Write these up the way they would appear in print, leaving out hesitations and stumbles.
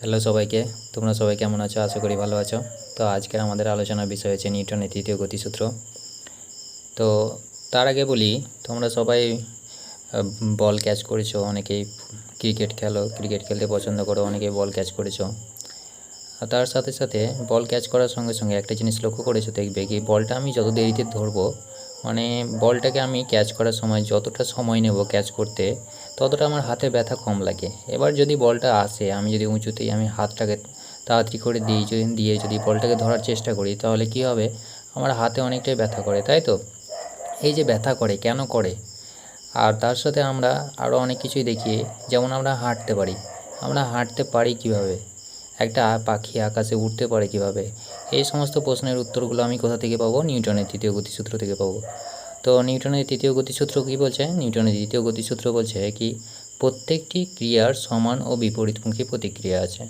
Hello সবাইকে, তোমরা সবাই কেমন আছো? আশা করি ভালো আছো। তো আজকের আমাদের আলোচনার বিষয় হচ্ছে নিউটনের তৃতীয় গতিসূত্র। তো তার আগে বলি, তোমরা সবাই বল ক্যাচ করেছো, অনেকেই ক্রিকেট খেলতে পছন্দ করো, অনেকেই বল ক্যাচ করেছো। আর তার সাথে সাথে বল ক্যাচ করার সঙ্গে সঙ্গে একটা জিনিস লক্ষ্য করেছো, দেখবে কি বলটা আমি যত দেরিতে ধরবো, মানে বলটাকে আমি ক্যাচ করার সময় যতটা সময় নেব ক্যাচ করতে, ততটা আমার হাতে ব্যথা কম লাগে। এবার যদি বলটা আসে, আমি যদি উঁচুতেই আমি হাতটাকে তাড়াতাড়ি করে দিয়ে যদি বলটাকে ধরার চেষ্টা করি, তাহলে কি হবে, আমার হাতে অনেকটাই ব্যথা করে, তাই তো? এই যে ব্যথা করে, কেন করে? আর তার সাথে আমরা আরও অনেক কিছুই দেখি, যেমন আমরা হাঁটতে পারি কীভাবে, একটা পাখি আকাশে উড়তে পারে কীভাবে? এই সমস্ত প্রশ্নের উত্তরগুলো আমি কোথা থেকে পাবো? নিউটনের তৃতীয় গতিসূত্র থেকে পাবো। তো নিউটনের তৃতীয় গতিসূত্র কী বলছে? নিউটনের দ্বিতীয় গতিসূত্র বলছে কি, প্রত্যেকটি ক্রিয়ার সমান ও বিপরীতমুখী প্রতিক্রিয়া আছে।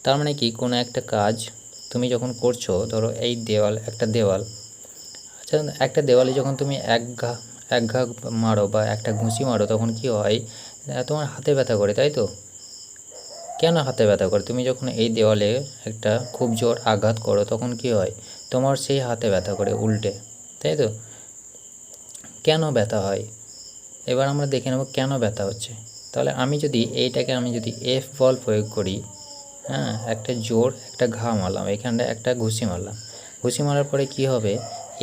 তার মানে কি, কোনো একটা কাজ তুমি যখন করছো, ধরো এই একটা দেওয়াল, আচ্ছা একটা দেওয়ালে যখন তুমি এক ঘা মারো বা একটা ঘুষি মারো, তখন কি হয়, তোমার হাতে ব্যথা করে, তাই তো? কেন হাতে ব্যথা করে? তুমি যখন এই দেওয়ালে একটা খুব জোর আঘাত করো, তখন কি হয়, তোমার সেই হাতে ব্যথা করে উল্টে, তাই তো? কেন ব্যথা হয়, এবার আমরা দেখে নেব কেন ব্যথা হচ্ছে। তাহলে আমি যদি এফ বল প্রয়োগ করি, হ্যাঁ, একটা ঘা মারলাম, এখানটা একটা ঘুষি মারলাম, ঘুষি মারার পরে কি হবে,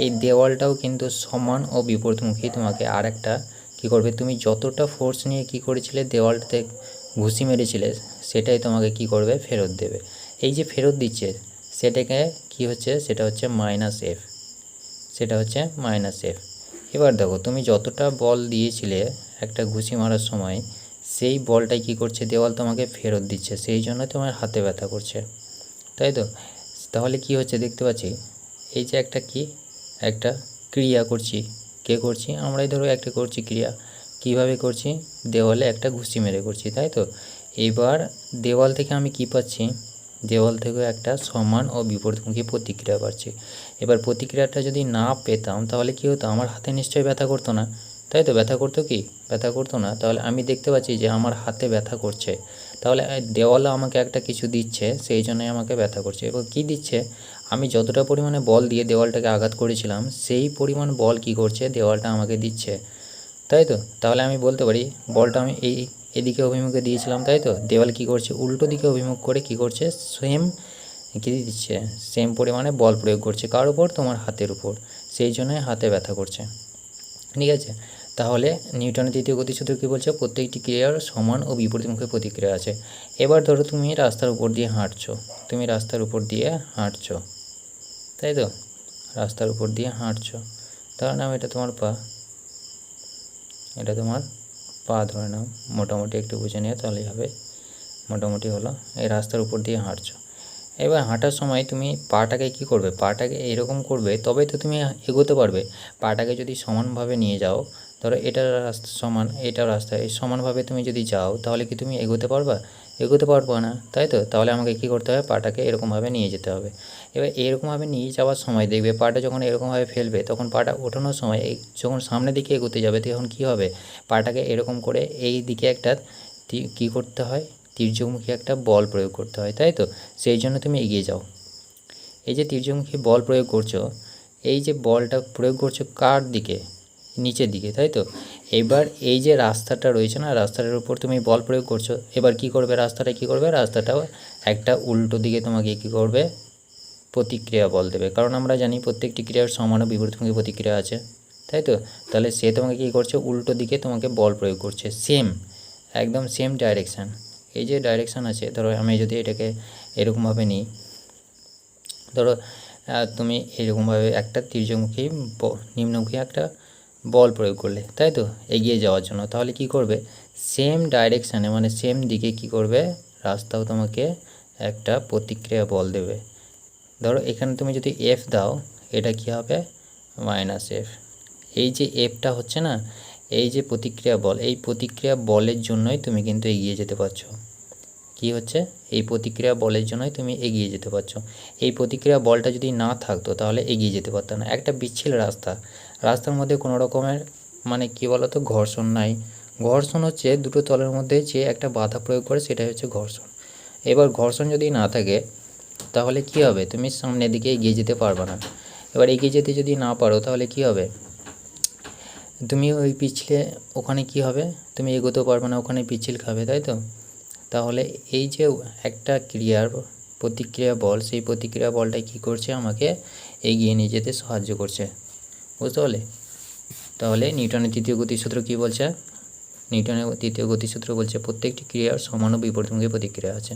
এই দেওয়ালটাও কিন্তু সমান ও বিপরীতমুখী তোমাকে আর একটা কী করবে, তুমি যতটা ফোর্স নিয়ে কী করেছিলে, দেওয়ালটাতে ঘুষি মেরেছিলে, সেটাই তোমাকে কি করবে, ফেরত দেবে। এই যে ফেরত দিচ্ছে, সেটাকে কি হচ্ছে, সেটা হচ্ছে মাইনাস এফ। এবার দেখো, তুমি যতটা বল দিয়েছিলে একটা ঘুষি মারার সময়, সেই বলটাই কী করছে, দেওয়াল তোমাকে ফেরত দিচ্ছে, সেই জন্য তোমার হাতে ব্যথা করছে, তাই তো? তাহলে কি হচ্ছে দেখতে পাচ্ছি, এই যে একটা ক্রিয়া করছি, কে করছি, আমরাই ধরো একটা করছি ক্রিয়া, কিভাবে করছি, দেওয়ালে একটা ঘুষি মেরে করছি, তাই তো? এবার দেওয়াল থেকে আমি কি পাচ্ছি, দেওয়াল থেকে একটা সমান ও বিপরীতমুখী প্রতিক্রিয়া পাচ্ছি। এবার প্রতিক্রিয়াটা যদি না পেতাম, তাহলে কী হতো, আমার হাতে নিশ্চয়ই ব্যথা করতো না, তাই তো? ব্যথা করতো না। তাহলে আমি দেখতে পাচ্ছি যে আমার হাতে ব্যথা করছে, তাহলে দেওয়ালও আমাকে একটা কিছু দিচ্ছে, সেই জন্যই আমাকে ব্যথা করছে। এবার কী দিচ্ছে, আমি যতটা পরিমাণে বল দিয়ে দেওয়ালটাকে আঘাত করেছিলাম, সেই পরিমাণ বল কী করছে, দেওয়ালটা আমাকে দিচ্ছে, তাই তো? তাহলে আমি বলতে পারি বলটা আমি এদিকে অভিমুখে দিয়েছিলাম, তাই তো? দেওয়াল কী করছে, উল্টো দিকে অভিমুখ করে কী করছে, সেম পরিমাণে বল প্রয়োগ করছে, কার উপর, তোমার হাতের উপর, সেই জন্যই হাতে ব্যথা করছে, ঠিক আছে? তাহলে নিউটনের তৃতীয় গতিসূত্র কী বলছে, প্রত্যেকটি ক্রিয়ার সমান ও বিপরীতমুখী প্রতিক্রিয়া আছে। এবার ধরো তুমি রাস্তার উপর দিয়ে হাঁটছো, তাই তো? রাস্তার উপর দিয়ে হাঁটছো, ধরে নাও এটা তোমার পা ধরে নাও, মোটামুটি একটু বুঝে নিয়ে তাহলেই হবে, মোটামুটি হলো, এই রাস্তার উপর দিয়ে হাঁটছো। এবার হাঁটার সময় তুমি পাটাকে কী করবে, পাটাকে এরকম করবে, তবেই তো তুমি এগোতে পারবে। পাটাকে যদি সমানভাবে নিয়ে যাও, ধরো এটা রাস্তা সমান, এটা রাস্তা, এই সমানভাবে তুমি যদি যাও, তাহলে কি তুমি এগোতে পারবা না, তাই তো? তাহলে আমাকে কী করতে হবে, পাটাকে এরকমভাবে নিয়ে যেতে হবে। এবার এরকমভাবে নিয়ে যাওয়ার সময় দেখবে পাটা যখন এরকমভাবে ফেলবে, তখন পাটা ওঠানোর সময় যখন সামনের দিকে এগোতে যাবে, তখন কী হবে, পাটাকে এরকম করে এই দিকে একটা কী করতে হয়, তীর্যমুখী একটা বল প্রয়োগ করতে হয়, তাই তো? সেই জন্য তুমি এগিয়ে যাও। এই যে তীর্যমুখী বল প্রয়োগ করছো, এই যে বলটা প্রয়োগ করছো কার দিকে, নিচের দিকে, তাই তো? এবার এই যে রাস্তাটা রয়েছে না, রাস্তাটার উপর তুমি বল প্রয়োগ করছো, এবার কী করবে, রাস্তাটাও একটা উল্টো দিকে তোমাকে কী করবে, প্রতিক্রিয়া বল দেবে, কারণ আমরা জানি প্রত্যেকটি ক্রিয়ার সমান ও বিপরীতমুখী প্রতিক্রিয়া আছে, তাই তো? তাহলে সে তোমাকে কী করছে, উল্টো দিকে তোমাকে বল প্রয়োগ করছে, একদম সেম ডাইরেকশান। এই যে ডাইরেকশান আছে, ধরো আমি যদি এটাকে এরকমভাবে নিই, ধরো তুমি এরকমভাবে একটা তীর্যমুখী নিম্নমুখী একটা বল প্রয়োগ করলে, তাই তো, এগিয়ে যাওয়ার জন্য, তাহলে কি করবে, সেম ডাইরেকশানে মানে সেম দিকে কি করবে, রাস্তাও তোমাকে একটা প্রতিক্রিয়া বল দেবে। ধরো এখানে তুমি যদি এফ দাও, এটা কি হবে, মাইনাস এফ। এই যে এফটা হচ্ছে না, এই যে প্রতিক্রিয়া বল, এই প্রতিক্রিয়া বলের জন্যই তুমি কিন্তু এগিয়ে যেতে পারছো। কি হচ্ছে, এই প্রতিক্রিয়া বলের জন্যই তুমি এগিয়ে যেতে পারছো। এই প্রতিক্রিয়া বলটা যদি না থাকতো, তাহলে এগিয়ে যেতে পারতো না। একটা বিচ্ছিল রাস্তার মধ্যে কোনো রকমের মানে কী বলতো, ঘর্ষণ নাই। ঘর্ষণ হচ্ছে দুটো তলের মধ্যে যে একটা বাধা প্রয়োগ করে, সেটাই হচ্ছে ঘর্ষণ। এবার ঘর্ষণ যদি না থাকে তাহলে কি হবে, তুমি সামনের দিকে এগিয়ে যেতে পারবে না। এবার এগিয়ে যেতে যদি না পারো তাহলে কি হবে, তুমি ওই পিছলে ওখানে কি হবে, তুমি এগোতেও পারবে না, ওখানে পিচ্ছিল খাবে, তাই তো। তাহলে এই যে একটা ক্রিয়ার প্রতিক্রিয়া বল, সেই প্রতিক্রিয়া বলটা কী করছে, আমাকে এগিয়ে নিয়ে যেতে সাহায্য করছে, বুঝতে পারলে। তাহলে নিউটনের তৃতীয় গতিসূত্র কী বলছে, নিউটনের তৃতীয় গতিসূত্র বলছে প্রত্যেকটি ক্রিয়ার সমান ও বিপরীতমুখী প্রতিক্রিয়া আছে।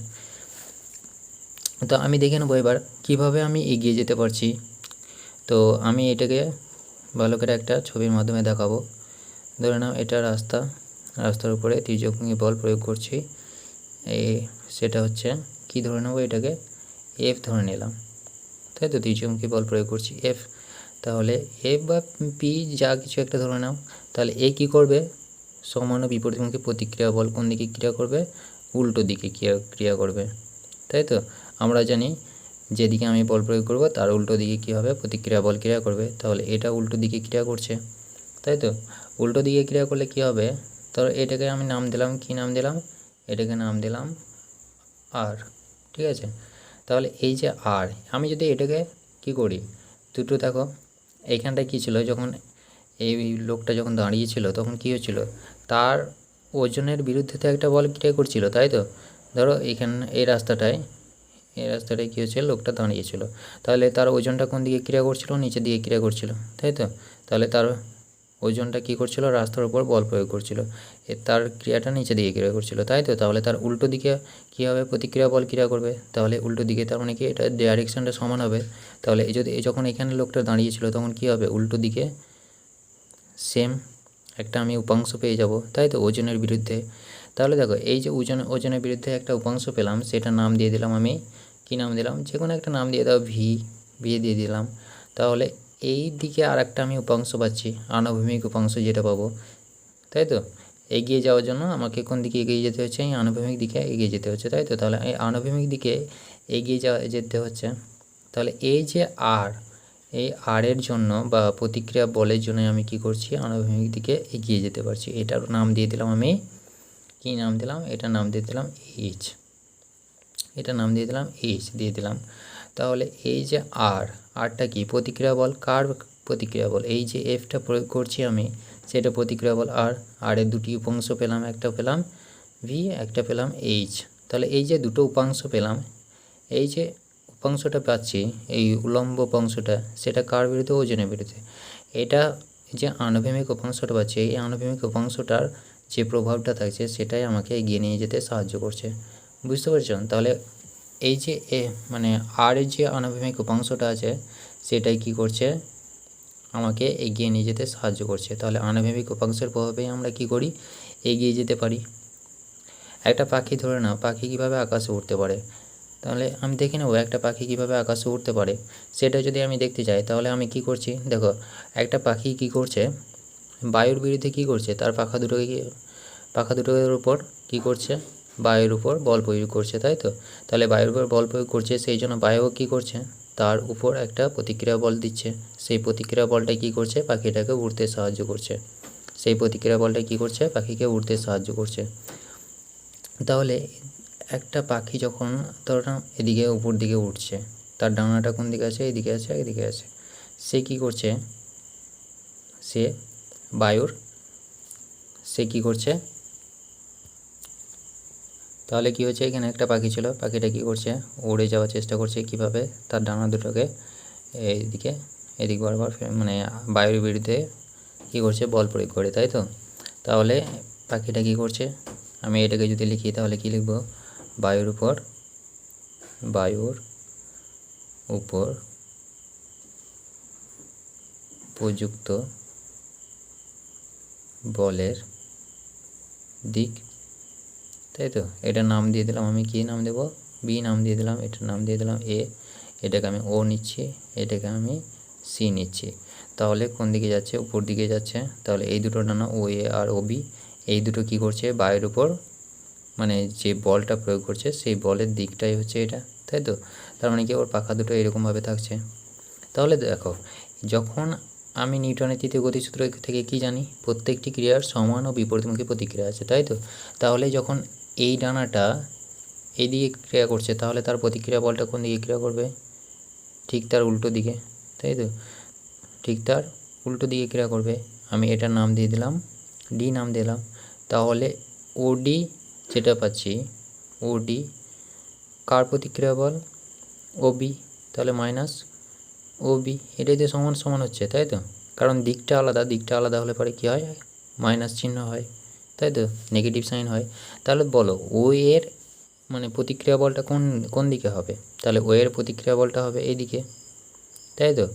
তো আমি দেখে নেবো এবার কীভাবে আমি এগিয়ে যেতে পারছি। তো আমি এটাকে ভালো করে একটা ছবির মাধ্যমে দেখাবো। ধরে নাও এটা রাস্তার উপরে ত্রিজ্যমুখী বল প্রয়োগ করছি, সেটা হচ্ছে কি ধরে নেবো, এটাকে এফ ধরে নিলাম, তাই তো। ত্রিজ্যমুখী বল প্রয়োগ করছি এফ, তাহলে এফ বা পি যা কিছু একটা ধরে নাও। তাহলে এ কী করবে, সমান ও বিপরীতমুখী প্রতিক্রিয়া বল কোন দিকে ক্রিয়া করবে, উল্টো দিকে ক্রিয়া করবে, তাই তো। আমরা জানি যেদিকে আমি বল প্রয়োগ করব তার উল্টো দিকে কী হবে, প্রতিক্রিয়া বল ক্রিয়া করবে। তাহলে এটা উল্টো দিকে ক্রিয়া করছে, তাই তো। উল্টো দিকে ক্রিয়া করলে কি হবে, তো এটাকে আমি নাম দিলাম, কি নাম দিলাম, এটাকে নাম দিলাম আর, ঠিক আছে। তাহলে এই যে আর, আমি যদি এটাকে কি করি, দুটো দেখো এইখানটায় কী ছিল, যখন এই লোকটা যখন দাঁড়িয়েছিল তখন কী হচ্ছিল, তার ওজনের বিরুদ্ধে তো একটা বল ক্রিয়া করছিল, তাই তো। ধরো এই রাস্তাটায় কী হচ্ছে, লোকটা দাঁড়িয়েছিল, তাহলে তার ওজনটা কোন দিকে ক্রিয়া করছিল, নিচের দিকে ক্রিয়া করছিল, তাই তো। তাহলে তার ওজনটা কী করছিল, রাস্তার উপর বল প্রয়োগ করছিল, তার ক্রিয়াটা নিচে দিকে ক্রিয়া করছিল, তাই তো। তাহলে তার উল্টো দিকে কী হবে, প্রতিক্রিয়া বল ক্রিয়া করবে, তাহলে উল্টো দিকে, তার মানে কি এটা ডাইরেকশানটা সমান হবে। তাহলে যখন এখানে লোকটা দাঁড়িয়েছিল তখন কী হবে, উল্টো দিকে সেম একটা আমি উপাংশ পেয়ে যাব, তাই তো, ওজনের বিরুদ্ধে। তাহলে দেখো এই যে ওজনের বিরুদ্ধে একটা উপাংশ পেলাম, সেটা নাম দিয়ে দিলাম আমি, কি নাম দিলাম, যে কোনো একটা নাম দিয়ে দাও, ভি দিয়ে দিলাম। তাহলে এই দিকে আর একটা আমি উপাংশ পাচ্ছি, আনুভূমিক উপাংশ যেটা পাবো, তাই তো। এগিয়ে যাওয়ার জন্য আমাকে কোন দিকে এগিয়ে যেতে হচ্ছে, এই আনুভূমিক দিকে এগিয়ে যেতে হচ্ছে, তাই তো। তাহলে এই আনুভূমিক দিকে এগিয়ে যেতে হচ্ছে। তাহলে এই যে এই আরের জন্য বা প্রতিক্রিয়া বলের জন্য আমি কি করছি, আনুভূমিক দিকে এগিয়ে যেতে পারছি। এটার নাম দিয়ে দিলাম আমি, কি নাম দিলাম, এটার নাম দিয়ে দিলাম এইচ, এটার নাম দিয়ে দিলাম এইচ দিয়ে দিলাম। তাহলে এই যে আরটা কি, প্রতিক্রিয়া বল, কার প্রতিক্রিয়া বল, এই যে এফটা প্রয়োগ করছি আমি, সেটা প্রতিক্রিয়া বল। আরের দুটি উপাংশ পেলাম, একটা পেলাম ভি, একটা পেলাম এইচ। তাহলে এই যে দুটো উপাংশ পেলাম, এই যে উপাংশটা পাচ্ছি, এই উলম্ব উপাংশটা, সেটা কার বিরুদ্ধে, ওজনের বিরুদ্ধে। এটা যে আনুভূমিক উপাংশটা পাচ্ছি, এই আনুভূমিক উপাংশটার যে প্রভাবটা থাকছে সেটাই আমাকে এগিয়ে নিয়ে যেতে সাহায্য করছে, বুঝতে পারছো। তাহলে এই যে মানে আরের যে আনুভূমিক উপাংশটা আছে সেটাই কি করছে, আমাকে এগিয়ে নিয়ে যেতে সাহায্য করছে। তাহলে আনুভূমিক উপাংশের প্রভাবেই আমরা কি করি, এগিয়ে যেতে পারি। একটা পাখি ধরে নাও, পাখি কীভাবে আকাশে উঠতে পারে, তাহলে আমি দেখে নেব একটা পাখি কীভাবে আকাশে উঠতে পারে। সেটা যদি আমি দেখতে চাই তাহলে আমি কি করছি, দেখো একটা পাখি কি করছে, বায়ুর বিরুদ্ধে কি করছে, তার পাখা দুটোর উপর কি করছে, বায়ুর উপর বল প্রয়োগ করছে, তাই তো। তাহলে বায়ুর উপর বল প্রয়োগ করছে, সেই জন্য বায়ুও কী করছে, তার উপর একটা প্রতিক্রিয়া বল দিচ্ছে। সেই প্রতিক্রিয়া বলটা কী করছে, পাখিটাকে উড়তে সাহায্য করছে। সেই প্রতিক্রিয়া বলটা কী করছে, পাখিকে উড়তে সাহায্য করছে। তাহলে একটা পাখি যখন ধরো এদিকে উপর দিকে উঠছে, তার ডানাটা কোন দিকে আছে, এদিকে আছে, এদিকে আছে, সে কি করছে, সে কি করছে, তাহলে কি হচ্ছে, এখানে একটা পাখি ছিল, পাখিটা কি করছে, উড়ে যাওয়ার চেষ্টা করছে, কিভাবে, তার ডানা দুটোকে এদিক বরাবর, মানে বায়ুর বিরুদ্ধে কী করছে, বল প্রয়োগ করে, তাই তো। তাহলে পাখিটা কী করছে, আমি এটাকে যদি লিখি তাহলে কি লিখব, বায়ুর উপর প্রযুক্ত বলের দিক, তাই তো। এটার নাম দিয়ে দিলাম আমি, কি নাম দেব, বি নাম দিয়ে দিলাম, এটার নাম দিয়ে দিলাম এ, এটাকে আমি ও নিচ্ছি, এটাকে আমি সি নিচ্ছি। তাহলে কোন দিকে যাচ্ছে, উপর দিকে যাচ্ছে। তাহলে এই দুটো ডানা ও এ আর ও বি, এই দুটো কী করছে, বায়ুর উপর, মানে যে বলটা প্রয়োগ করছে সেই বলের দিকটাই হচ্ছে এটা, তাই তো। তার মানে কি, ওর পাখা দুটো এরকমভাবে থাকছে। তাহলে দেখো, যখন আমি নিউটনের তৃতীয় গতিসূত্র থেকে কি জানি, প্রত্যেকটি ক্রিয়ার সমান ও বিপরীতমুখী প্রতিক্রিয়া আছে, তাই তো। তাহলে যখন এই ডানাটা এই দিকে ক্রিয়া করছে, তাহলে তার প্রতিক্রিয়া বলটা কোন দিকে ক্রিয়া করবে? ঠিক তার উল্টো দিকে, তাই তো? ঠিক তার উল্টো দিকে ক্রিয়া করবে। আমি এটার নাম দিয়ে দিলাম ডি নাম দিলাম। তাহলে ওডি যেটা পাচ্ছি, ওডি কার প্রতিক্রিয়া বল? ওবি, তাহলে মাইনাস ওবি, এটাই তো সমান সমান হচ্ছে, তাই তো? কারণ দিকটা আলাদা হলে পরে কী হয়? মাইনাস চিহ্ন হয়, তাই তো? নেগেটিভ সাইন হয়। তাহলে বলো ও এর মানে প্রতিক্রিয়া বলটা কোন দিকে হবে? তাহলে ও এর প্রতিক্রিয়া বলটা হবে এই দিকে, তাই তো?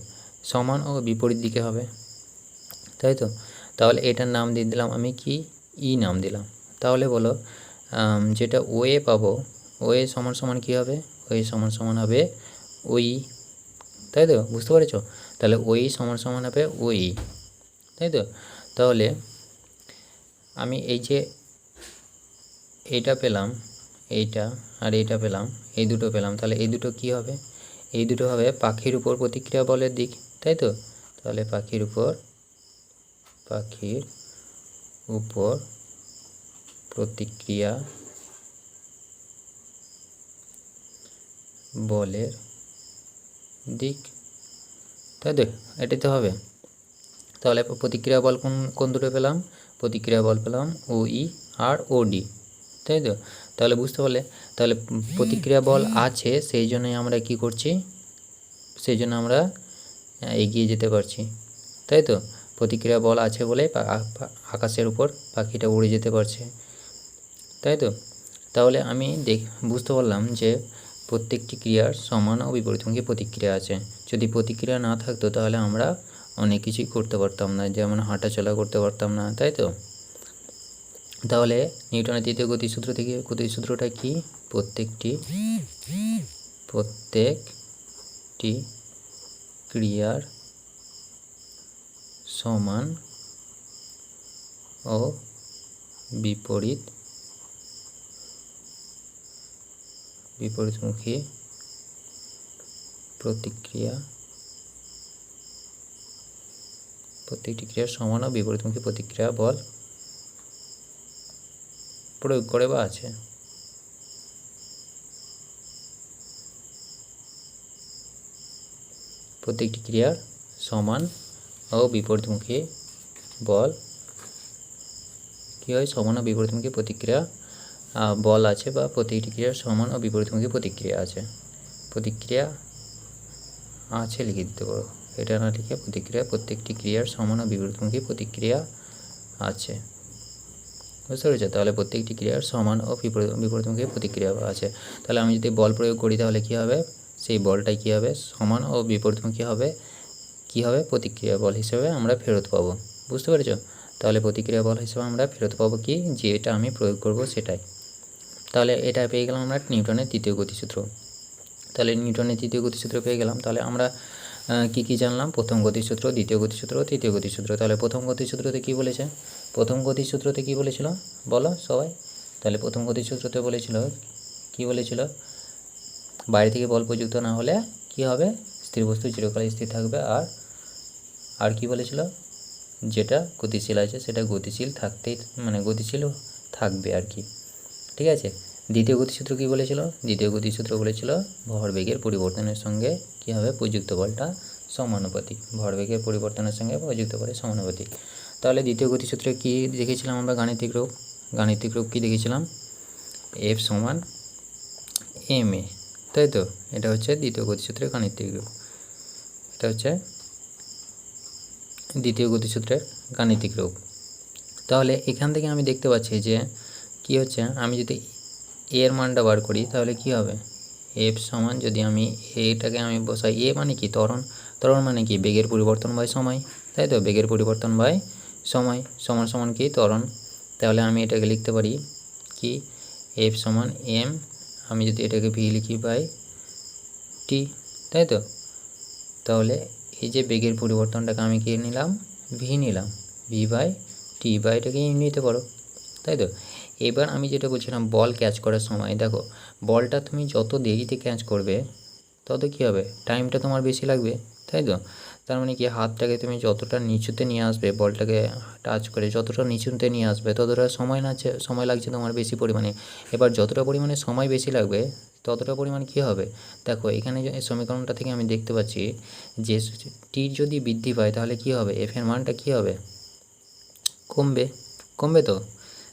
সমান ও বিপরীত দিকে হবে, তাই তো? তাহলে এটার নাম দিয়ে দিলাম আমি কি? ই নাম দিলাম। তাহলে বলো যেটা ও এ পাবো, ও এ সমান সমান কী হবে? ও এ সমান সমান হবে ওই, তাই তো? বুঝতে পেরেছ? তাহলে ওই সমান সমান হবে ওই, তাই তো? তাহলে আমি এই যে এইটা পেলাম, এইটা আর এইটা পেলাম, এই দুটো পেলাম, তাহলে এই দুটো কী হবে? এই দুটো হবে পাখির উপর প্রতিক্রিয়া বলের দিক, তাই তো? তাহলে পাখির উপর প্রতিক্রিয়া বলের দিক, তাই তো? এটাই তো হবে। তাহলে প্রতিক্রিয়া বল কোন দুটো পেলাম? প্রতিক্রিয়া বল পেলাম ও ই আর ও ডি, তাই তো? তাহলে বুঝতে পারলে? তাহলে প্রতিক্রিয়া বল আছে, সেই জন্যই আমরা কি করছি? সেই জন্য আমরা এগিয়ে যেতে পারছি, তাই তো? প্রতিক্রিয়া বল আছে বলে আকাশের উপর পাখিটা উড়ে যেতে পারছে, তাই তো? তাহলে আমি বুঝতে পারলাম যে প্রত্যেকটি ক্রিয়ার সমান ও বিপরীতমুখী প্রতিক্রিয়া আছে। যদি প্রতিক্রিয়া না থাকতো তাহলে আমরা অনেক কিছুই করতে পারতাম না, যেমন হাঁটাচলা করতে পারতাম না, তাই তো? তাহলে নিউটনের তৃতীয় গতিসূত্র থেকে গতিসূত্রটা কি? প্রত্যেকটি ক্রিয়ার সমান ও বিপরীতমুখী প্রতিক্রিয়া, প্রত্যেকটি ক্রিয়ার সমান ও বিপরীতমুখী প্রতিক্রিয়া বল প্রয়োগ করে বা আছে। প্রত্যেকটি ক্রিয়ার সমান ও বিপরীতমুখী বল কী হয়? সমান ও বিপরীতমুখী প্রতিক্রিয়া বল আছে, বা প্রত্যেকটি ক্রিয়ার সমান ও বিপরীতমুখী প্রতিক্রিয়া আছে। প্রতিক্রিয়া আছে লিখে দিতে পারো, এটা না লিখে প্রত্যেকটি ক্রিয়ার সমান ও বিপরীতমুখী প্রতিক্রিয়া আছে, বুঝতে পেরেছো? তাহলে প্রত্যেকটি ক্রিয়ার সমান ও বিপরীতমুখী প্রতিক্রিয়া আছে। তাহলে আমি যদি বল প্রয়োগ করি তাহলে কী হবে? সেই বলটাই কী হবে? সমান ও বিপরীতমুখী হবে, কী হবে? প্রতিক্রিয়া বল হিসেবে আমরা ফেরত পাবো, বুঝতে পেরেছো? তাহলে প্রতিক্রিয়া বল হিসেবে আমরা ফেরত পাবো কি? যে এটা আমি প্রয়োগ করব সেটাই। তাহলে এটা পেয়ে গেলাম আমরা নিউটনের তৃতীয় গতিসূত্র। তাহলে নিউটনের তৃতীয় গতিসূত্র পেয়ে গেলাম। তাহলে আমরা কি জানলাম? প্রথম গতিসূত্র, দ্বিতীয় গতিসূত্র, তৃতীয় গতিসূত্র। তাহলে প্রথম গতিসূত্রতে কী বলেছে? প্রথম গতিসূত্রতে কী বলেছিল বলো সবাই? তাহলে প্রথম গতিসূত্রতে বলেছিল, কি বলেছিল? বাইরে থেকে বল প্রযুক্ত না হলে কি হবে? স্থির বস্তু চিরকাল স্থির থাকবে। আর কি বলেছিল? যেটা গতিশীল আছে সেটা গতিশীল থাকবে আর কি, ঠিক আছে? দ্বিতীয় গতিসূত্র কী বলেছিল? দ্বিতীয় গতিসূত্র বলেছিল ভরবেগের পরিবর্তনের সঙ্গে কী হবে? প্রযুক্ত বলটা সমানুপাতিক। ভরবেগের পরিবর্তনের সঙ্গে প্রযুক্ত বলের সমানুপাতিক। তাহলে দ্বিতীয় গতিসূত্রে কী দেখেছিলাম আমরা? গাণিতিক রূপ কী দেখেছিলাম? এফ সমান এম এ, তাই তো? এটা হচ্ছে দ্বিতীয় গতিসূত্রের গাণিতিক রূপ, এটা হচ্ছে দ্বিতীয় গতিসূত্রের গাণিতিক রূপ। তাহলে এখান থেকে আমি দেখতে পাচ্ছি যে কি হচ্ছে, আমি যদি এর মানটা বার করি তাহলে কি হবে? এফ সমান, যদি আমি এটাকে আমি বসাই, এ মানে কি? ত্বরণ মানে কি? বেগের পরিবর্তন বাই সময়, তাই তো? বেগের পরিবর্তন বাই সময় সমান সমান কি? ত্বরণ। তাহলে আমি এটাকে লিখতে পারি কি? এফ সমান এম, আমি যদি এটাকে ভি লিখি বাই টি, তাই তো? তাহলে এই যে বেগের পরিবর্তনটাকে আমি কি নিলাম? ভি নিলাম, ভি বাই টি, বা এটাকে এম নিতে পারো, তাই তো? এবার আমি যেটা বলছিলাম বল ক্যাচ করার সময়, দেখো বলটা তুমি যত দেরিতে ক্যাচ করবে তত কী হবে? টাইমটা তোমার বেশি লাগবে, তাই তো? তার মানে কি হাতটাকে তুমি যতটা নিচুতে নিয়ে আসবে, বলটাকে টাচ করে যতটা নিচুতে নিয়ে আসবে ততটা সময় লাগছে তোমার বেশি পরিমাণে। এবার যতটা পরিমাণে সময় বেশি লাগবে ততটা পরিমাণ কী হবে, দেখো এখানে যে এই সমীকরণটা থেকে আমি দেখতে পাচ্ছি যে টি যদি বৃদ্ধি পায় তাহলে কী হবে, এফ এর মানটা কী হবে, কমবে। কমবে তো?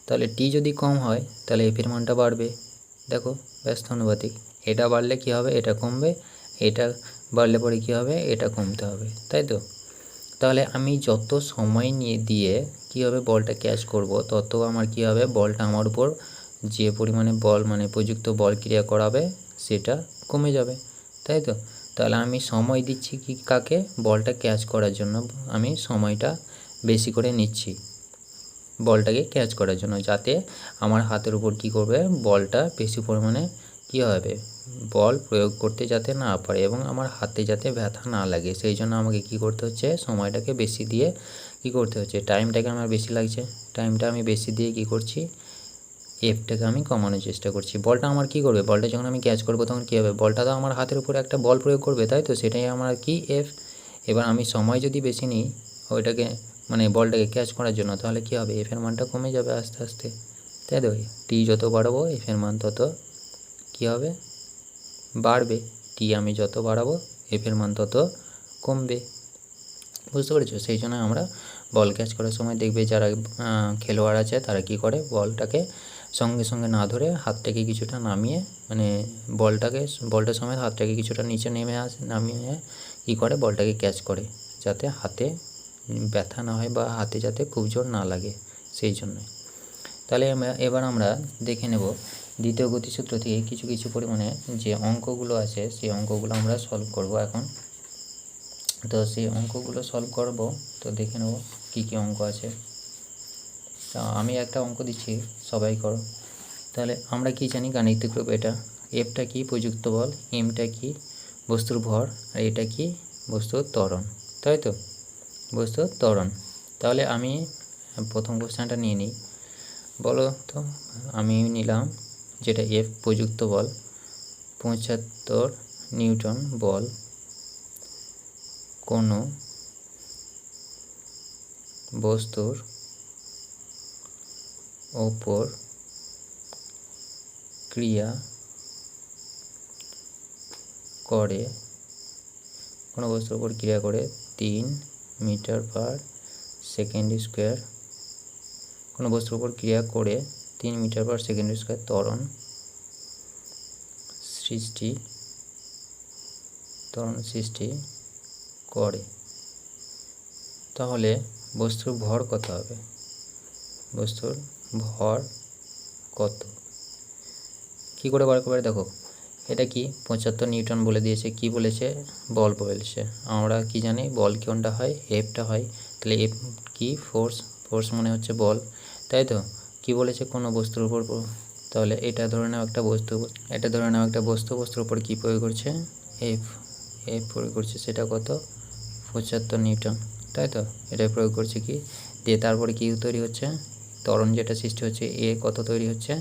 তাহলে টি যদি কম হয় তাহলে এফ এর মানটা বাড়বে। দেখো ব্যস্ত অনুপাতিক, এটা বাড়লে কী হবে, এটা কমবে, এটা বাড়লে পরে কী হবে, এটা কমতে হবে, তাই তো? তাহলে আমি যত সময় নিয়ে দিয়ে কী হবে বলটা ক্যাচ করব, তত আমার কী হবে, বলটা আমার উপর যে পরিমাণে বল মানে প্রযুক্ত বল ক্রিয়া করাবে সেটা কমে যাবে, তাই তো? তাহলে আমি সময় দিচ্ছি কি কাকে, বলটা ক্যাচ করার জন্য আমি সময়টা বেশি করে নিচ্ছি বলটাকে ক্যাচ করার জন্য, যাতে আমার হাতের উপর কী করবে, বলটা বেশি পরিমাণে কী হবে, বল প্রয়োগ করতে যাতে না পারে এবং আমার হাতে যাতে ব্যথা না লাগে, সেই জন্য আমাকে কী করতে হচ্ছে, সময়টাকে বেশি দিয়ে কী করতে হচ্ছে, টাইমটাকে আমার বেশি লাগছে, টাইমটা আমি বেশি দিয়ে কী করছি, এফটাকে আমি কমানোর চেষ্টা করছি। বলটা আমার কী করবে, বলটা যখন আমি ক্যাচ করবো তখন কী হবে, বলটা তো আমার হাতের উপরে একটা বল প্রয়োগ করবে, তাই তো? সেটাই আমার কি এফ। এবার আমি সময় যদি বেশি নিই ওইটাকে মানে বলটাকে ক্যাচ করার জন্য, তাহলে কী হবে, এফের মানটা কমে যাবে আস্তে আস্তে, তাই তো? টি যত বাড়াবো এফের মান তত কী হবে, বাড়বে। টি আমি যত বাড়াবো এফের মান তত কমবে। বুঝতে পেরেছো? সেই জন্য আমরা বল ক্যাচ করার সময় দেখবে যারা খেলোয়াড় আছে তারা কী করে, বলটাকে সঙ্গে সঙ্গে না ধরে হাতটাকে কিছুটা নামিয়ে মানে বলটার সময় হাতটাকে কিছুটা নিচে নামিয়ে কী করে, বলটাকে ক্যাচ করে যাতে হাতে ব্যথা না হয় বা হাতে যাতে খুব জোর না লাগে, সেই জন্যই। তাহলে এবার আমরা দেখে নেব দ্বিতীয় গতিসূত্র থেকে কিছু কিছু পরিমাণে যে অঙ্কগুলো আছে সেই অঙ্কগুলো আমরা সলভ করব এখন। তো সেই অঙ্কগুলো সলভ করব, তো দেখে নেব কী কী অঙ্ক আছে। তা আমি একটা অঙ্ক দিচ্ছি, সবাই করো। তাহলে আমরা কি জানি গাণিতিক রূপ, এটা এফটা কি প্রযুক্ত বল, এমটা কি বস্তুর ভর, আর এটা কি বস্তুর ত্বরণ, তাই তো? বস্তুর ত্বরণ। তাহলে আমি প্রথম কোশ্চেনটা নিয়ে নিই, বলো তো। আমি নিলাম যেটা এফ প্রযুক্ত বল 75 নিউটন বল কোনো বস্তুর ওপর ক্রিয়া করে, কোনো বস্তুর উপর ক্রিয়া করে 3 মিটার পার সেকেন্ড স্কোয়ার, কোনো বস্তুর উপর ক্রিয়া করে 3 মিটার পার সেকেন্ড স্কোয়ার ত্বরণ সৃষ্টি করে, তাহলে বস্তুর ভর কত হবে, বস্তুর ভর কত, কী করে বার করবে, দেখো এটা কি 75 নিউটন বলে দিয়েছে, কি বলেছে, বল বলেছে। আমরা কি জানি বল কোনটা হয়, এফটা হয়। তাহলে এফ কি, ফোর্স মানে হচ্ছে বল, তাই তো? কি বলেছে, কোনো বস্তুর উপর, তাহলে এটা ধরে নাও একটা বস্তুর উপর কি প্রয়োগ করছে, এফ প্রয়োগ করছে, সেটা কত 75 নিউটন, তাই তো? এটা প্রয়োগ করছে কি দিয়ে, তারপরে কি তৈরি হচ্ছে, ত্বরণ যেটা সৃষ্টি হচ্ছে, এ কত তৈরি হচ্ছে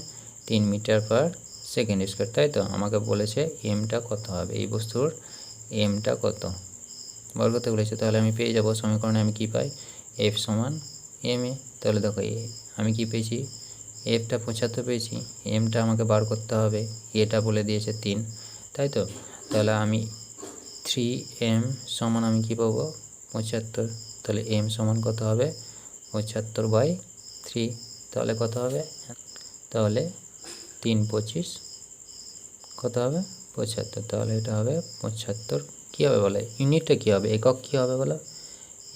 3 মিটার পার সেকেন্ড স্কোয়ার, তাই তো? আমাকে বলেছে এমটা কত হবে, এই বস্তুর এমটা কত বার করতে বলেছে। তাহলে আমি পেয়ে যাব সমীকরণে আমি কি পাই, এফ সমান এম এ। তাহলে দেখো আমি কি পেয়েছি, এফটা 75 পেয়েছি, এমটা আমাকে বার করতে হবে, এটা বলে দিয়েছে 3, তাই তো? তাহলে আমি 3m সমান আমি কী পাবো 75, তাহলে m সমান কত হবে 75/3, তাহলে কত হবে, তাহলে 3 25 কত হবে 75, তাহলে এটা হবে 75। কী হবে বলে, ইউনিটটা কী হবে, একক কী হবে বলো,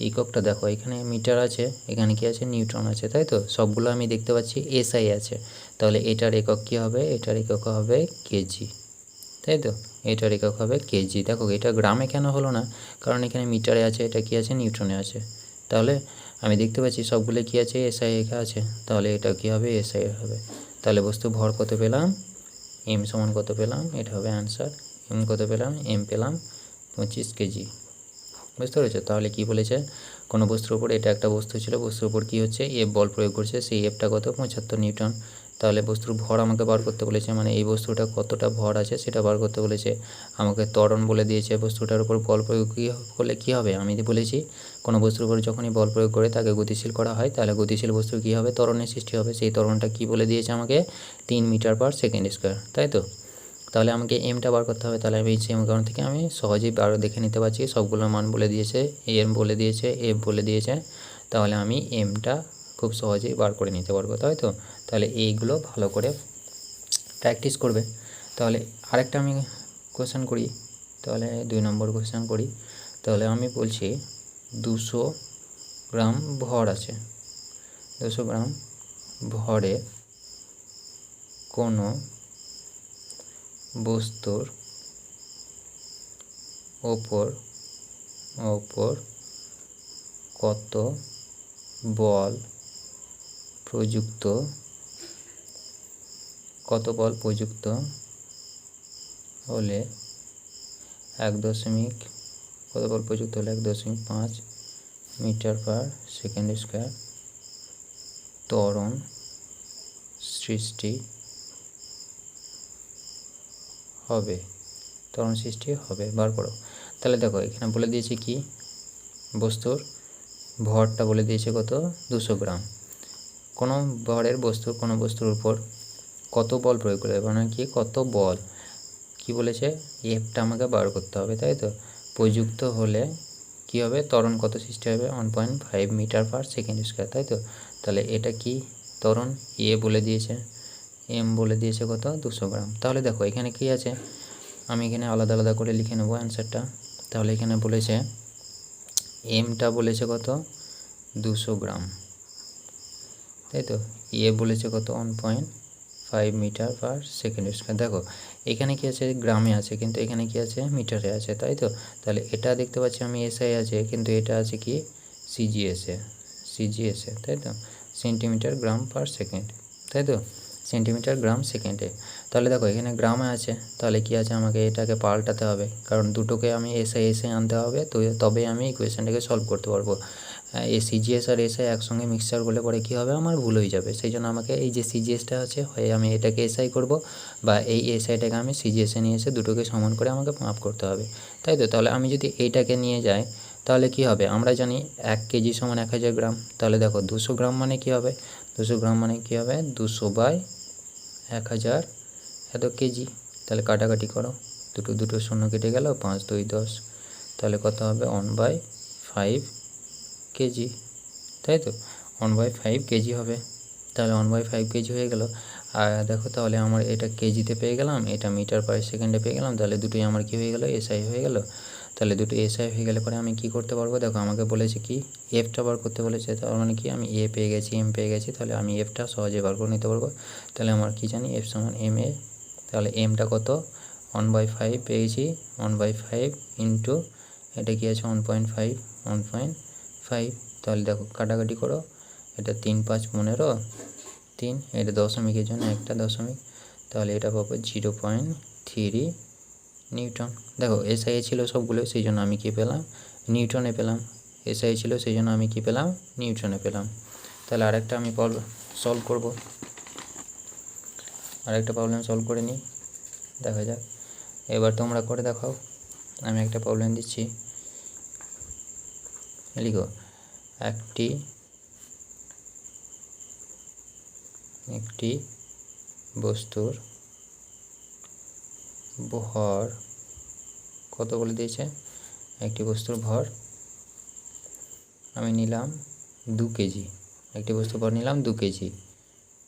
এককটা দেখো এখানে মিটার আছে, এখানে কি আছে নিউটন আছে, তাই তো? সবগুলো আমি দেখতে পাচ্ছি এসআই আছে, তাহলে এটার একক কী হবে, এটার একক হবে কেজি, তাই তো? এটার একক হবে কেজি। দেখো এটা গ্রামে কেন হলো না, কারণ এখানে মিটারে আছে, এটা কি আছে নিউটনে আছে, তাহলে আমি দেখতে পাচ্ছি সবগুলো কি আছে এসআই লেখা আছে, তাহলে এটা কি হবে এসআই হবে। তাহলে বস্তু ভর কত পেলাম, এম সমান কত পেলাম, এটা হবে অ্যান্সার। এম কত পেলাম, এম পেলাম 25 কেজি। বুঝতে পেরেছো? তাহলে কি বলেছে, কোনো বস্তুর উপর, এটা একটা বস্তু ছিল, বস্তুর উপর কী হচ্ছে এফ বল প্রয়োগ করছে, সেই এফটা কত 75 নিউটন, তাহলে বস্তুর ভর আমাকে বার করতে বলেছে, মানে এই বস্তুটা কতটা ভর আছে সেটা বার করতে বলেছে। আমাকে ত্বরণ বলে দিয়েছে, বস্তুটার উপর বল প্রয়োগ করলে কী হবে, আমি বলেছি কোনো বস্তুর উপর যখনই বল প্রয়োগ করে তাকে গতিশীল করা হয় তাহলে গতিশীল বস্তুর কী হবে, ত্বরণের সৃষ্টি হবে। সেই ত্বরণটা কী বলে দিয়েছে আমাকে, 3 মিটার/সেকেন্ড স্কোয়ার, তাই তো। তাহলে আমাকে এমটা বার করতে হবে। তাহলে আমি এই সমীকরণ থেকে আমি সহজেই দেখে নিতে পারছি, সবগুলো মান বলে দিয়েছে, এম বলে দিয়েছে, এফ বলে দিয়েছে। তাহলে আমি এমটা খুব সহজেই বার করে নিতে পারবো, তাই তো। তাহলে এইগুলো ভালো করে প্র্যাকটিস করবে। তাহলে আরেকটা আমি কোয়েশ্চেন করি, তাহলে 2 নম্বর কোয়েশ্চেন করি। তাহলে আমি বলছি 200 গ্রাম ভর আছে, 200 গ্রাম ভরে কোনো বস্তুর ওপর কত বল প্রযুক্ত হলে 1.5 মিটার/সেকেন্ড স্কোয়ার ত্বরণ সৃষ্টি হবে, বার করো। তাহলে দেখো এখানে বলে দিয়েছে কি, বস্তুর ভরটা বলে দিয়েছে কত, 200 গ্রাম। কোনো বস্তুর উপর কত বল প্রয়োগ করে, মানে কি কত বল, কি বলেছে, এফটা আমাকে বার করতে হবে, তাই তো। প্রযুক্ত হলে কি হবে, ত্বরণ কত সৃষ্টি হবে, 1.5 মিটার/সেকেন্ড স্কোয়ার, তাই তো। তাহলে এটা কি ত্বরণ, এ বলে দিয়েছে, এম বলে দিয়েছে কত, 200 গ্রাম। তাহলে দেখো এখানে কি আছে, আমি এখানে আলাদা আলাদা করে লিখে নেবো অ্যান্সারটা। তাহলে এখানে বলেছে এমটা বলেছে কত, 200 গ্রাম, তাই তো। এ বলেছে কত, 1.5 মিটার/সেকেন্ড স্কোয়ার। দেখো এখানে কি আছে, গ্রামে আছে, কিন্তু এখানে কি আছে, মিটারে আছে, তাই তো। তাহলে এটা দেখতে পাচ্ছি আমি এসআই আছে, কিন্তু এটা আছে কি সিজিএসে, তাই তো, সেন্টিমিটার গ্রাম পার সেকেন্ড, তাই তো, সেন্টিমিটার গ্রাম সেকেন্ডে। তাহলে দেখো এখানে গ্রামে আছে, তাহলে কি আছে, আমাকে এটাকে পাল্টাতে হবে, কারণ দুটোকে আমি এসআই আনতে হবে, তো তবে আমি ইকুয়েশনটাকে সলভ করতে পারবো। এই সিজিএস আর এসআই একসঙ্গে মিক্সচার করলে পরে কী হবে, আমার ভুল হয়ে যাবে। সেই জন্য আমাকে এই যে সিজিএসটা আছে, হয় আমি এটাকে এসআই করব, বা এই এসআইটাকে আমি সিজিএসে নিয়ে এসে দুটোকে সমান করে আমাকে মাপ করতে হবে, তাই তো। তাহলে আমি যদি এইটাকে নিয়ে যাই তাহলে কি হবে, আমরা জানি 1 কেজি সমান 1000 গ্রাম। তাহলে দেখো 200 গ্রাম মানে কি হবে, 200 গ্রাম মানে কি হবে, 200/1000 এত কেজি। তাহলে কাটাকাটি করো, দুটো শূন্য কেটে গেল, 5 2 10, তাহলে কত হবে, 1/5 কেজি, তাই তো, 1/5 কেজি হবে। তাহলে 1/5 কেজি হয়ে গেল। আর দেখো তাহলে আমার এটা কেজিতে পেয়ে গেলাম, এটা মিটার/সেকেন্ডে পেয়ে গেলাম, তাহলে দুটোই আমার কি হয়ে গেল, এসআই হয়ে গেল। তাহলে দুটো এসআই হয়ে গেলে পরে আমি কি করতে পারবো, দেখো আমাকে বলেছে কি এফটা বার করতে বলেছে, তার মানে কি আমি এ পেয়ে গেছি, এম পেয়ে গেছি, তাহলে আমি এফটা সহজে বার করে নিতে পারবো। তাহলে আমার কি জানি, এফ সমান এম এ। তাহলে এমটা কত, 1/5 পেয়েছি, 1/5 ইন্টু এটা কি আছে, 1.5, তাহলে দেখো কাটাকাটি করো, এটা 3 5 15, 3, এটা দশমিকের জন্য একটা দশমিক, তাহলে এটা পাবো 0.3 নিউটন। দেখো এসআই ছিল সবগুলো, সেই জন্য আমি কী পেলাম, নিউটনে পেলাম। এসআই ছিল সেই জন্য আমি কী পেলাম, নিউটনে পেলাম। তাহলে আরেকটা আমি সলভ করব, আরেকটা প্রবলেম সলভ করে নিই, দেখা যাক। এবার তোমরা করে দেখাও, আমি একটা প্রবলেম দিচ্ছি, লিখো, একটি বস্তুর ভর কত বলে দিয়েছে, একটি বস্তুর ভর আমি নিলাম 2 কেজি, একটি বস্তুর ভর নিলাম 2 কেজি,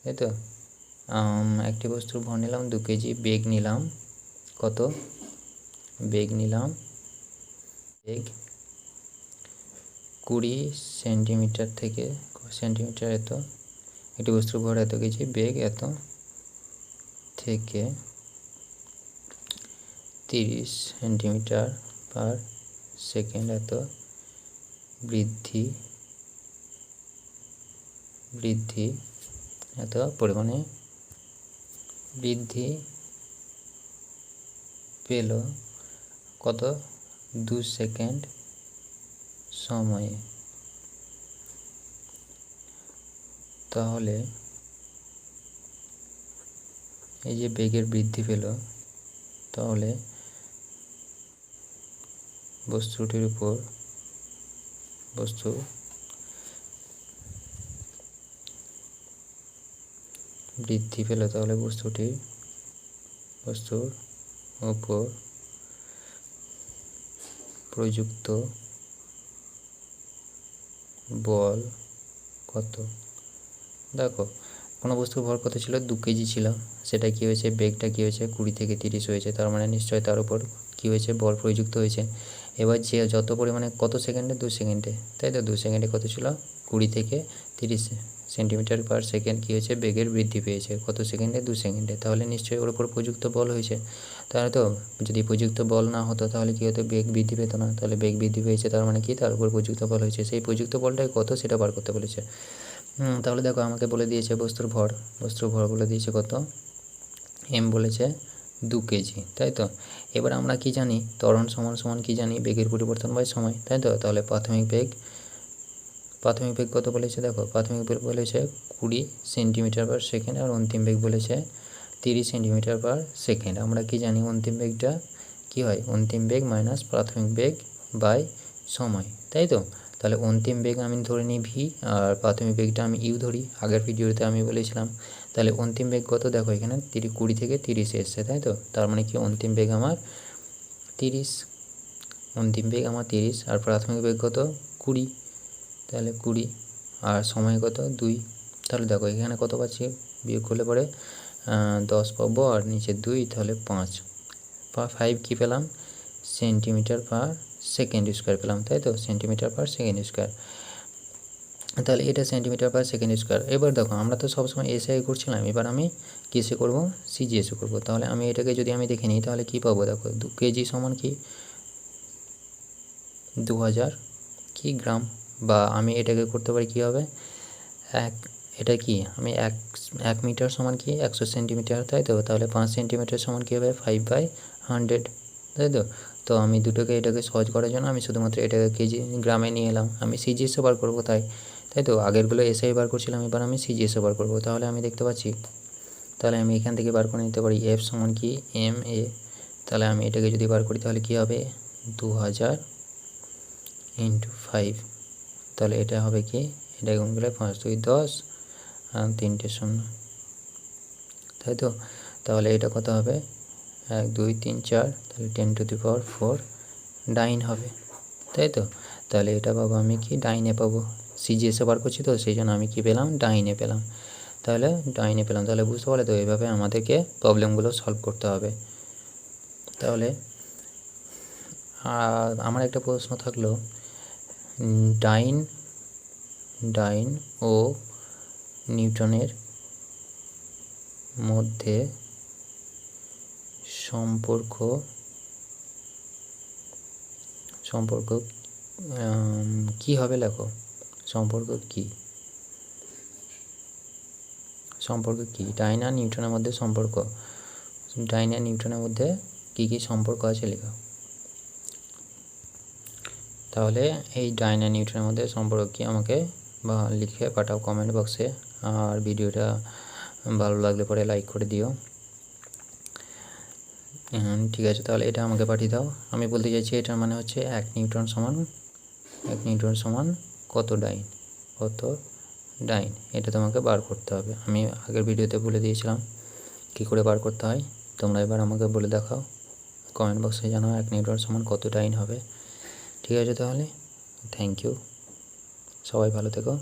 তাই তো। একটি বস্তুর ভর নিলাম 2 কেজি, বেগ নিলাম কত, বেগ 20 সেন্টিমিটার থেকে সেন্টিমিটার এত, একটি বস্তুর ভর এত কেজি, বেগ এত থেকে 30 সেন্টিমিটার/সেকেন্ড এত বৃদ্ধি এত পরিমাণে বৃদ্ধি পেল কত, 2 সেকেন্ড সময়ে, তাহলে এই যে বেগের বৃদ্ধি পেল, তাহলে বস্তুটির উপর বৃদ্ধি পেল, তাহলে বস্তুর উপর প্রযুক্ত বল কত। দেখো কোনো বস্তুর ভর কত ছিল, 2 কেজি ছিল, সেটা কী হয়েছে, বেগটা কী হয়েছে 20 থেকে 30 হয়েছে, তার মানে নিশ্চয়ই তার উপর কী হয়েছে, বল প্রযুক্ত হয়েছে। এবার যে যত পরিমাণে, কত সেকেন্ডে, 2 সেকেন্ডে, তাই তো 2 সেকেন্ডে কত ছিল, 20 থেকে 30 সেন্টিমিটার পার সেকেন্ড কী হয়েছে, বেগের বৃদ্ধি পেয়েছে, কত সেকেন্ডে, 2 সেকেন্ডে, তাহলে নিশ্চয়ই ওর উপর প্রযুক্ত বল হয়েছে। তাহলে তো যদি প্রযুক্ত বল না হতো তাহলে কী হতো, বেগ বৃদ্ধি পেত না, তাহলে বেগ বৃদ্ধি পেয়েছে, তার মানে কি, তার উপর প্রযুক্ত বল হয়েছে, সেই প্রযুক্ত বলটাই কত সেটা বার করতে বলেছে। তাহলে দেখো আমাকে বলে দিয়েছে বস্তুর ভর বলে দিয়েছে কত, এম বলেছে 2 কেজি, তাই তো। এবার আমরা কি জানি, ত্বরণ সমান সমান কি জানি, বেগের পরিবর্তন বাই সময়, তাই তো। তাহলে প্রাথমিক বেগ কত বলেছে, দেখো প্রাথমিক বেগ বলেছে 20 সেন্টিমিটার পার সেকেন্ড, আর অন্তিম বেগ বলেছে 30 সেন্টিমিটার পার সেকেন্ড। আমরা কি জানি, অন্তিম বেগটা কি হয়, অন্তিম বেগ মাইনাস প্রাথমিক বেগ বাই সময়, তাই তো। তাহলে অন্তিম বেগ আমি ধরে নিই ভি, আর প্রাথমিক বেগটা আমি ইউ ধরি, আগের ভিডিওতে আমি বলেছিলাম। তাহলে অন্তিম বেগ কত, দেখো এখানে 20 থেকে 30 এসছে, তাই তো। তার মানে কি, অন্তিম বেগ আমার 30, আর প্রাথমিক বেগ কত 20, তাহলে 20, আর সময় কত 2। তাহলে দেখো এখানে কত পাচ্ছি, বিয়োগ করলে পরে 10 পাবো, আর নিচে 2, তাহলে 5 কী পেলাম, সেন্টিমিটার পার সেকেন্ড স্কোয়ার পেলাম, তাই তো, সেন্টিমিটার পার সেকেন্ড স্কোয়ার। তাহলে এটা সেন্টিমিটার পার সেকেন্ড স্কোয়ার। এবার দেখো আমরা তো সবসময় এসআই করছিলাম, এবার আমি কিসে করব, সিজিএসে করব। তাহলে আমি এটাকে যদি আমি দেখে নিই তাহলে কী পাবো, দেখো 2 কেজি সমান কি 2000 কি গ্রাম, বা আমি এটাকে করতে পারি কী হবে, এটা কি আমি 1 মিটার সমান কি 100 সেন্টিমিটার, তাই তো। তাহলে 5 সেন্টিমিটার সমান কী হবে, 5/100, তাই তো। তো আমি এটাকে সহজ করার জন্য আমি শুধুমাত্র এটাকে কেজি গ্রামে নিয়ে এলাম, আমি সিজিএসও বার করবো, তাই তো। আগেরগুলো এসআই বার করছিলাম, এবার আমি সিজিএসও বার করবো। তাহলে আমি দেখতে পাচ্ছি, তাহলে আমি এখান থেকে বার করে নিতে পারি এফ সমান কি এম এ। তাহলে আমি এটাকে যদি বার করি তাহলে কী হবে, 2000 × 5, তাহলে এটা হবে কি, এটা গুণ করলে 5 2 10 আর 3টে 0, তাই তো। তাহলে এটা কত হবে, 1 2 3 4, তাহলে 10⁴ ডাইন হবে, তাই তো। তাহলে এটা পাবো আমি কি, ডাইনে পাবো, সিজিএসে বার করছি তো সেই জন্য আমি কি পেলাম, ডাইনে পেলাম। তাহলে বুঝতে পারলে তো, এইভাবে আমাদেরকে প্রবলেমগুলো সলভ করতে হবে। তাহলে আমার একটা প্রশ্ন থাকলো, ডাইন ও নিউটনের মধ্যে সম্পর্ক কি হবে, লেখো সম্পর্ক কি, ডাইন আর নিউটনের মধ্যে কী কী সম্পর্ক আছে লেখো। তাহলে এই ডাইন আর নিউটনের মধ্যে সম্পর্ক কি আমাকে লিখে পাঠাও কমেন্ট বক্সে, আর ভিডিওটা ভালো লাগলে পরে লাইক করে দিও। ঠিক আছে, তাহলে এটা আমাকে পাঠিয়ে দাও। আমি বলতে চাইছি এটার মানে হচ্ছে 1 নিউটন সমান কত ডাইন, এটা তোমাকে বার করতে হবে। আমি আগের ভিডিওতে বলে দিয়েছিলাম কী করে বার করতে হয়, তোমরা এবার আমাকে বলে দেখাও, কমেন্ট বক্সে জানাও 1 নিউটন সমান কত ডাইন হবে। ঠিক আছে, তাহলে থ্যাংক ইউ, সবাই ভালো থেকো।